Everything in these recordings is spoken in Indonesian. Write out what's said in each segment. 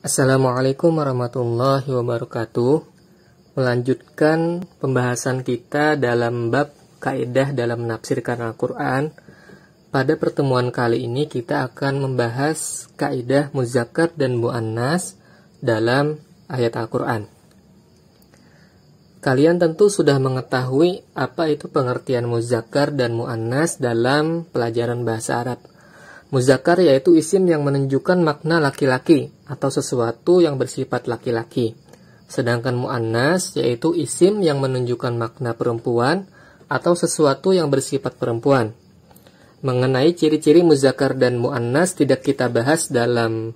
Assalamualaikum warahmatullahi wabarakatuh. Melanjutkan pembahasan kita dalam bab kaidah dalam menafsirkan Al-Quran. Pada pertemuan kali ini kita akan membahas kaidah muzakkar dan muannas dalam ayat Al-Quran. Kalian tentu sudah mengetahui apa itu pengertian muzakkar dan muannas dalam pelajaran bahasa Arab. Muzakkar yaitu isim yang menunjukkan makna laki-laki atau sesuatu yang bersifat laki-laki. Sedangkan muannas yaitu isim yang menunjukkan makna perempuan atau sesuatu yang bersifat perempuan. Mengenai ciri-ciri muzakkar dan muannas tidak kita bahas dalam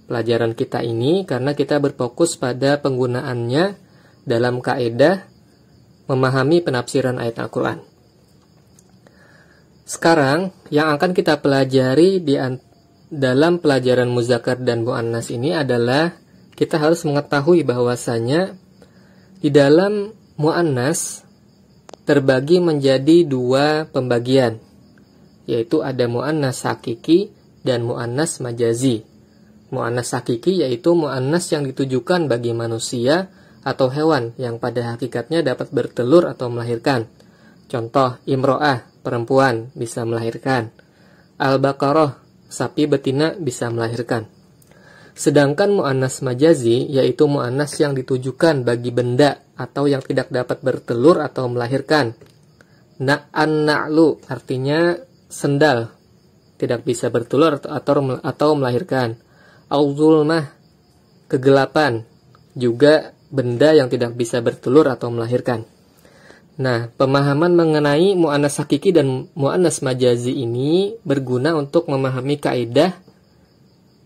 pelajaran kita ini karena kita berfokus pada penggunaannya dalam kaidah memahami penafsiran ayat Al-Quran. Sekarang, yang akan kita pelajari dalam pelajaran muzakkar dan muannas ini adalah kita harus mengetahui bahwasanya di dalam muannas terbagi menjadi dua pembagian, yaitu ada muannas hakiki dan muannas majazi. Muannas hakiki yaitu muannas yang ditujukan bagi manusia atau hewan yang pada hakikatnya dapat bertelur atau melahirkan. Contoh, imro'ah, perempuan, bisa melahirkan. Al-Baqarah, sapi betina, bisa melahirkan. Sedangkan muannas majazi, yaitu muannas yang ditujukan bagi benda atau yang tidak dapat bertelur atau melahirkan. An-na'lu, artinya sendal, tidak bisa bertelur atau melahirkan. Al-zulmah, kegelapan, juga benda yang tidak bisa bertelur atau melahirkan. Nah, pemahaman mengenai muannas hakiki dan muannas majazi ini berguna untuk memahami kaidah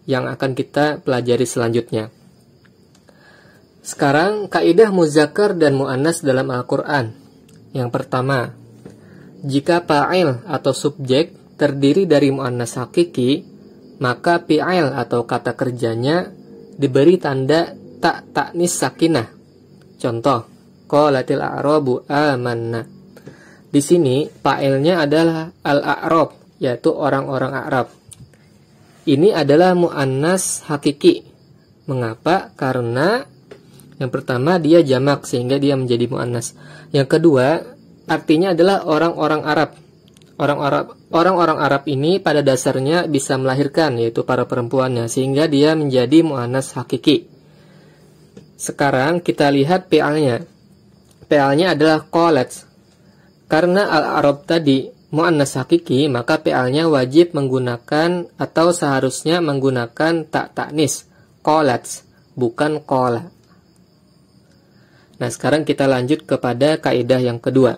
yang akan kita pelajari selanjutnya. Sekarang, kaidah muzakkar dan muannas dalam Al-Quran. Yang pertama, jika fa'il atau subjek terdiri dari muannas hakiki, maka fi'il atau kata kerjanya diberi tanda ta'nis sakinah. Contoh, qalatil a'rabu amanna. Di sini fa'ilnya adalah al-a'rab, yaitu orang-orang Arab. Ini adalah muannas hakiki. Mengapa? Karena yang pertama dia jamak sehingga dia menjadi muannas. Yang kedua, artinya adalah orang-orang Arab. Orang-orang Arab ini pada dasarnya bisa melahirkan, yaitu para perempuannya, sehingga dia menjadi muannas hakiki. Sekarang kita lihat fi'ilnya. Fi'ilnya adalah qalat. Karena al-Arab tadi muannas hakiki, maka fi'ilnya wajib menggunakan atau seharusnya menggunakan ta'nis. Qalat, bukan qala. Nah, sekarang kita lanjut kepada kaidah yang kedua.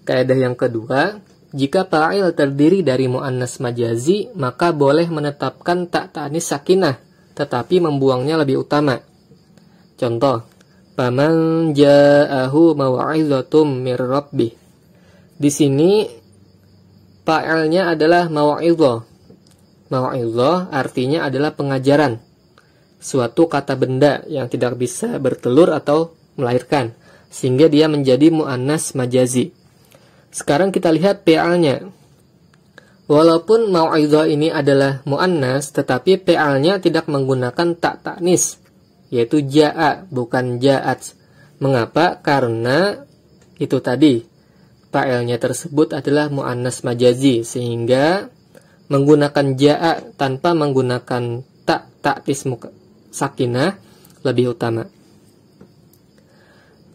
Kaidah yang kedua, jika fa'il terdiri dari muannas majazi, maka boleh menetapkan ta'nis sakinah, tetapi membuangnya lebih utama. Contoh, faman ja'ahu mau'izatum mir rabbih. Di sini fa'ilnya adalah mau'izah. Mau'izah artinya adalah pengajaran. Suatu kata benda yang tidak bisa bertelur atau melahirkan, sehingga dia menjadi muannas majazi. Sekarang kita lihat fi'ilnya. Walaupun mau'izah ini adalah muannas, tetapi fi'ilnya tidak menggunakan ta'nis, yaitu ja'a, bukan ja'at. Mengapa? Karena itu tadi, fa'ilnya tersebut adalah muannas majazi, sehingga menggunakan ja'a tanpa menggunakan ta'tis sakinah lebih utama.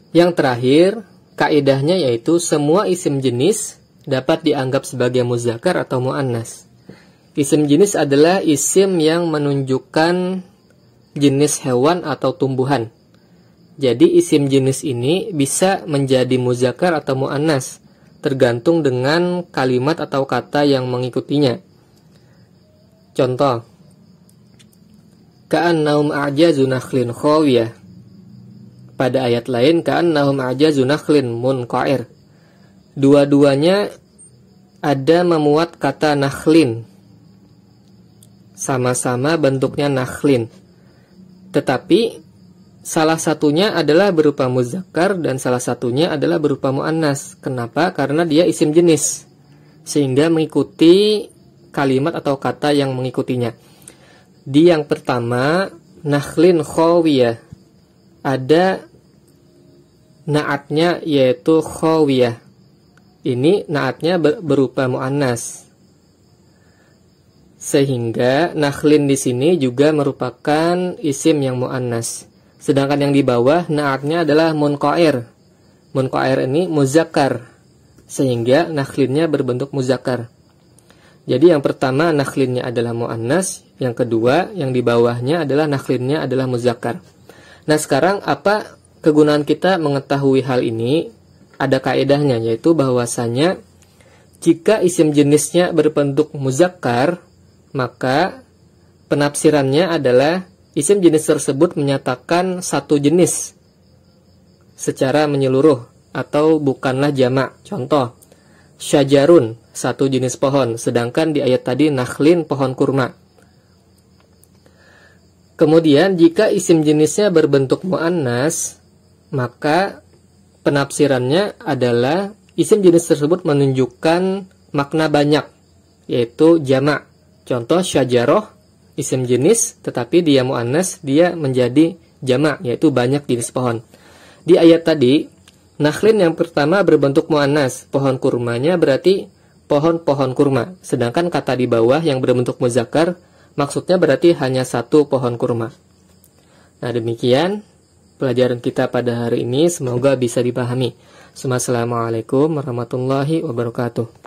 Yang terakhir, kaidahnya yaitu semua isim jenis dapat dianggap sebagai muzakkar atau muannas. Isim jenis adalah isim yang menunjukkan jenis hewan atau tumbuhan. Jadi isim jenis ini bisa menjadi muzakkar atau muannas, tergantung dengan kalimat atau kata yang mengikutinya. Contoh, ka'annahum a'jazu nakhlin khawiyah. Pada ayat lain, ka'annahum a'jazu nakhlin munqa'ir. Dua-duanya ada memuat kata nakhlin. Sama-sama bentuknya nakhlin. Tetapi salah satunya adalah berupa muzakkar dan salah satunya adalah berupa muannas. Kenapa? Karena dia isim jenis, sehingga mengikuti kalimat atau kata yang mengikutinya. Di yang pertama, nakhlin khawiyah. Ada naatnya yaitu khawiyah. Ini naatnya berupa muannas. Sehingga nakhlin di sini juga merupakan isim yang muannas. Sedangkan yang di bawah naatnya adalah munqair. Munqair ini muzakkar. Sehingga nakhlinnya berbentuk muzakkar. Jadi yang pertama nakhlinnya adalah muannas, yang kedua yang di bawahnya adalah nakhlinnya adalah muzakkar. Nah, sekarang apa kegunaan kita mengetahui hal ini? Ada kaedahnya, yaitu bahwasanya jika isim jenisnya berbentuk muzakkar, maka penafsirannya adalah isim jenis tersebut menyatakan satu jenis secara menyeluruh atau bukanlah jamak. Contoh, syajarun, satu jenis pohon, sedangkan di ayat tadi nakhlin, pohon kurma. Kemudian jika isim jenisnya berbentuk muannas, maka penafsirannya adalah isim jenis tersebut menunjukkan makna banyak, yaitu jamak. Contoh syajaroh, isim jenis, tetapi dia muannas, dia menjadi jamak, yaitu banyak jenis pohon. Di ayat tadi, nakhlin yang pertama berbentuk muannas, pohon kurmanya berarti pohon-pohon kurma. Sedangkan kata di bawah yang berbentuk muzakkar, maksudnya berarti hanya satu pohon kurma. Nah, demikian pelajaran kita pada hari ini, semoga bisa dipahami. Assalamualaikum warahmatullahi wabarakatuh.